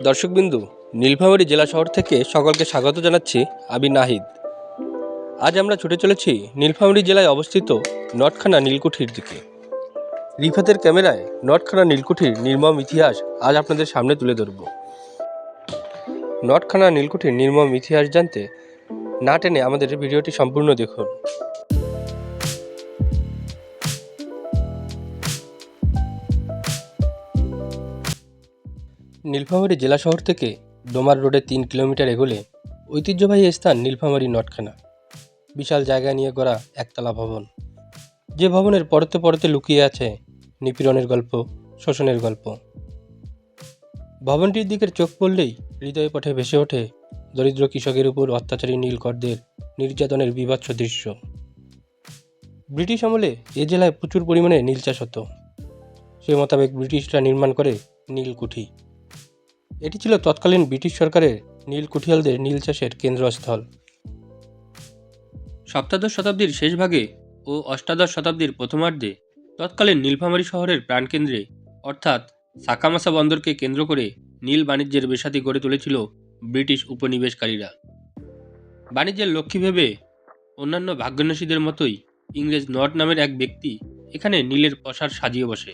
দর্শকবিন্দু, নীলফামারী জেলা শহর থেকে সকলকে স্বাগত জানাচ্ছি। আমি নাহিদ। আজ আমরা ছুটে চলেছি নীলফামারী জেলায় অবস্থিত নটখানা নীলকুঠির দিকে। রিফাতের ক্যামেরায় নটখানা নীলকুঠির নির্মম ইতিহাস আজ আপনাদের সামনে তুলে ধরব। নটখানা নীলকুঠির নির্মম ইতিহাস জানতে না টেনে আমাদের ভিডিওটি সম্পূর্ণ দেখুন। নীলফামারী জেলা শহর থেকে ডোমার রোডে 3 কিলোমিটার এগোলে ঐতিহ্যবাহী স্থান নীলফামারী নটখানা। বিশাল জায়গা নিয়ে গড়া একতলা ভবন, যে ভবনের পরতে পরতে লুকিয়ে আছে নিপীড়নের গল্প, শোষণের গল্প। ভবনটির দিকের চোখ পড়লেই হৃদয়ে পথে ভেসে ওঠে দরিদ্র কৃষকের উপর অত্যাচারী নীলকরদের নির্যাতনের বীভৎস দৃশ্য। ব্রিটিশ আমলে এ জেলায় প্রচুর পরিমাণে নীল চাষ হতো। সে মোতাবেক ব্রিটিশরা নির্মাণ করে নীলকুঠি। এটি ছিল তৎকালীন ব্রিটিশ সরকারের নীল কুঠিয়ালদের নীল চাষের কেন্দ্রস্থল। সপ্তাদশ শতাব্দীর শেষ ভাগে ও অষ্টাদশ শতাব্দীর প্রথমার্ধে তৎকালীন নীলফামারী শহরের প্রাণকেন্দ্রে অর্থাৎ সাকামাসা বন্দরকে কেন্দ্র করে নীল বাণিজ্যের বেসাতি গড়ে তুলেছিল ব্রিটিশ উপনিবেশকারীরা। বাণিজ্যের লক্ষ্মী ভেবে অন্যান্য ভাগ্যান্বেষীদের মতোই ইংরেজ নট নামের এক ব্যক্তি এখানে নীলের পসার সাজিয়ে বসে।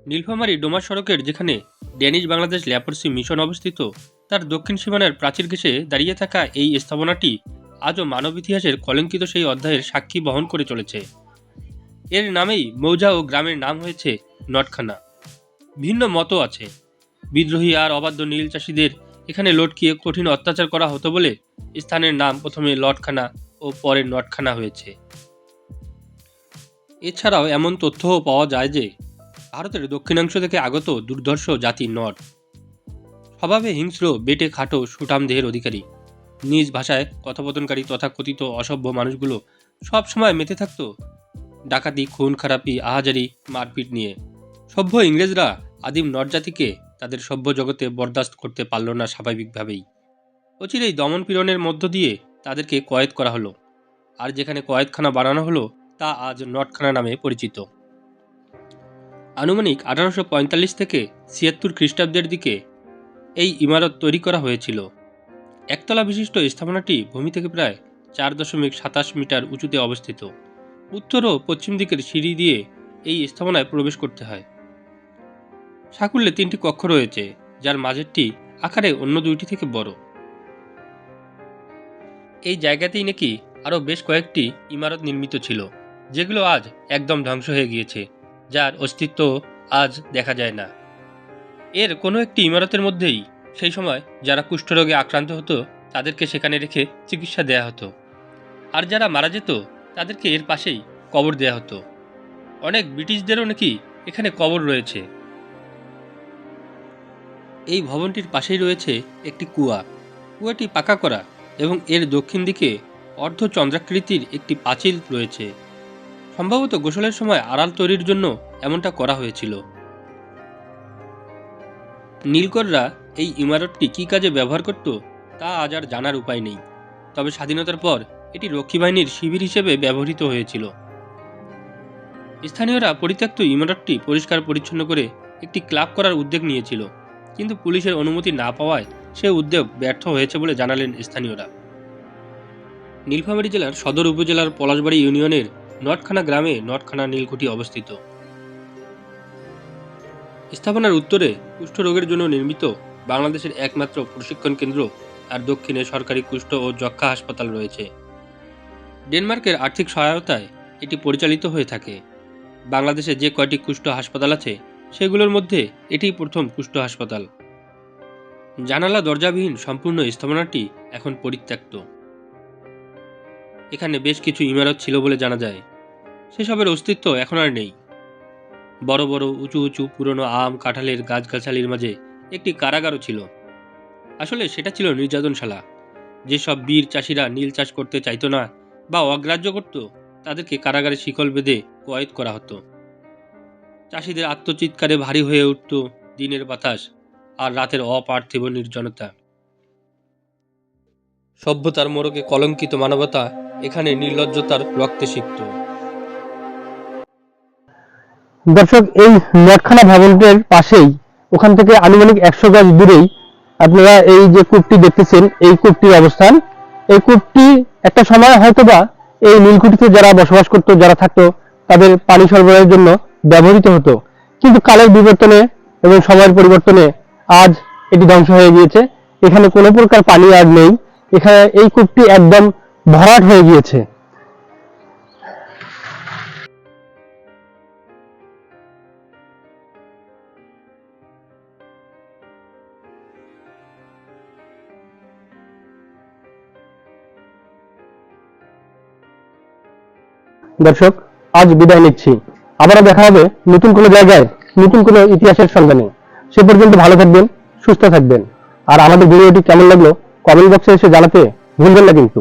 নীলফামারী ডোমা সড়কের যেখানে ড্যানিশ বাংলাদেশ ল্যাপরসি মিশন অবস্থিত, তার দক্ষিণ সীমানার প্রাচীর ঘেঁষে দাঁড়িয়ে থাকা এই স্থাপনাটি আজও মানব ইতিহাসের কলঙ্কিত সেই অধ্যায়ের সাক্ষী বহন করে চলেছে। এর নামেই মৌজা ও গ্রামের নাম হয়েছে নটখানা। ভিন্ন মতও আছে। বিদ্রোহী আর অবাধ্য নীল চাষিদের এখানে লটকিয়ে কঠিন অত্যাচার করা হতো বলে স্থানের নাম প্রথমে লটখানা ও পরে নটখানা হয়েছে। এছাড়াও এমন তথ্যও পাওয়া যায় যে ভারতের দক্ষিণাংশ থেকে আগত দুর্ধর্ষ জাতি নট, স্বভাবে হিংস্র, বেটে খাটো, সুঠাম দেহের অধিকারী, নিজ ভাষায় কথোপকথনকারী তথাকথিত অসভ্য মানুষগুলো সব সময় মেতে থাকত ডাকাতি, খুন খারাপি, আহাজারি, মারপিট নিয়ে। সভ্য ইংরেজরা আদিম নট জাতিকে তাদের সভ্য জগতে বরদাস্ত করতে পারল না স্বাভাবিকভাবেই। অচিরেই দমন পীড়নের মধ্য দিয়ে তাদেরকে কয়েদ করা হলো, আর যেখানে কয়েদখানা বানানো হলো তা আজ নটখানা নামে পরিচিত। আনুমানিক 1845 থেকে 76 খ্রিস্টাব্দের দিকে এই ইমারত তৈরি করা হয়েছিল। একতলা বিশিষ্ট স্থাপনাটি ভূমি থেকে প্রায় 4.27 মিটার উঁচুতে অবস্থিত। উত্তর ও পশ্চিম দিকের সিঁড়ি দিয়ে এই স্থাপনায় প্রবেশ করতে হয়। সাকুল্যে 3টি কক্ষ রয়েছে, যার মাঝেরটি আকারে অন্য 2টি থেকে বড়। এই জায়গাতেই নাকি আরও বেশ কয়েকটি ইমারত নির্মিত ছিল, যেগুলো আজ একদম ধ্বংস হয়ে গিয়েছে, যার অস্তিত্ব আজ দেখা যায় না। এর কোনো একটি ইমারতের মধ্যেই সেই সময় যারা কুষ্ঠরোগে আক্রান্ত হতো তাদেরকে সেখানে রেখে চিকিৎসা দেয়া হতো, আর যারা মারা যেত তাদেরকে এর পাশেই কবর দেয়া হতো। অনেক ব্রিটিশদেরও নাকি এখানে কবর রয়েছে। এই ভবনটির পাশেই রয়েছে একটি কুয়া। কুয়াটি পাকা করা এবং এর দক্ষিণ দিকে অর্ধচন্দ্রাকৃতির একটি পাঁচিল রয়েছে। সম্ভবত গোসলের সময় আড়াল তৈরির জন্য এমনটা করা হয়েছিল। নীলকররা এই ইমারতটি কী কাজে ব্যবহার করত তা আজ আর জানার উপায় নেই, তবে স্বাধীনতার পর এটি রক্ষী বাহিনীর শিবির হিসেবে ব্যবহৃত হয়েছিল। স্থানীয়রা পরিত্যক্ত ইমারতটি পরিষ্কার পরিচ্ছন্ন করে একটি ক্লাব করার উদ্যোগ নিয়েছিল, কিন্তু পুলিশের অনুমতি না পাওয়ায় সে উদ্যোগ ব্যর্থ হয়েছে বলে জানালেন স্থানীয়রা। নীলফামারী জেলার সদর উপজেলার পলাশবাড়ি ইউনিয়নের নটখানা গ্রামে নটখানা নীলকুঠি অবস্থিত। স্থাপনার উত্তরে কুষ্ঠরোগের জন্য নির্মিত বাংলাদেশের একমাত্র প্রশিক্ষণ কেন্দ্র, আর দক্ষিণে সরকারি কুষ্ঠ ও যক্ষ্মা হাসপাতাল রয়েছে। ডেনমার্কের আর্থিক সহায়তায় এটি পরিচালিত হয়ে থাকে। বাংলাদেশে যে কয়টি কুষ্ঠ হাসপাতাল আছে সেগুলোর মধ্যে এটিই প্রথম কুষ্ঠ হাসপাতাল। জানালা দরজাবিহীন সম্পূর্ণ স্থাপনাটি এখন পরিত্যক্ত। এখানে বেশ কিছু ইমারত ছিল বলে জানা যায়, সেসবের অস্তিত্ব এখন আর নেই। বড় বড় উঁচু উঁচু পুরনো আম কাঁঠালের গাছগাছালির মাঝে একটি কারাগারও ছিল। আসলে সেটা ছিল নির্যাতনশালা। যেসব বীর চাষিরা নীল চাষ করতে চাইতো না বা অগ্রাহ্য করত, তাদেরকে কারাগারে শিকল বেঁধে কয়েদ করা হতো। চাষিদের আত্মচিৎকারে ভারী হয়ে উঠত দিনের বাতাস আর রাতের অপার্থিব নির্জনতা। সভ্যতার মোড়কে কলঙ্কিত মানবতা এখানে নির্লজ্জতার রক্তে সিক্ত। দর্শক, এই নটখানা ভবনটির পাশেই ওখান থেকে আনুমানিক 100 গজ দূরেই আপনারা এই যে কূপটি দেখতেছেন, এই কূপটির অবস্থান। এই কূপটি একটা সময় হয়তোবা এই নীলকুঠিতে যারা বসবাস করতো, যারা থাকতো, তাদের পানি সরবরাহের জন্য ব্যবহৃত হতো। কিন্তু কালের বিবর্তনে এবং সময়ের পরিবর্তনে আজ এটি ধ্বংস হয়ে গিয়েছে। এখানে কোনো প্রকার পানি আর নেই। এখানে এই কূপটি একদম ভরাট হয়ে গিয়েছে। দর্শক, আজ বিদায় নিচ্ছি। আবারও দেখা হবে নতুন কোনো জায়গায়, নতুন কোনো ইতিহাসের সন্ধানে। সে পর্যন্ত ভালো থাকবেন, সুস্থ থাকবেন। আর আমাদের ভিডিওটি কেমন লাগলো কমেন্ট বক্সে এসে জানাতে ভুলবেন না কিন্তু।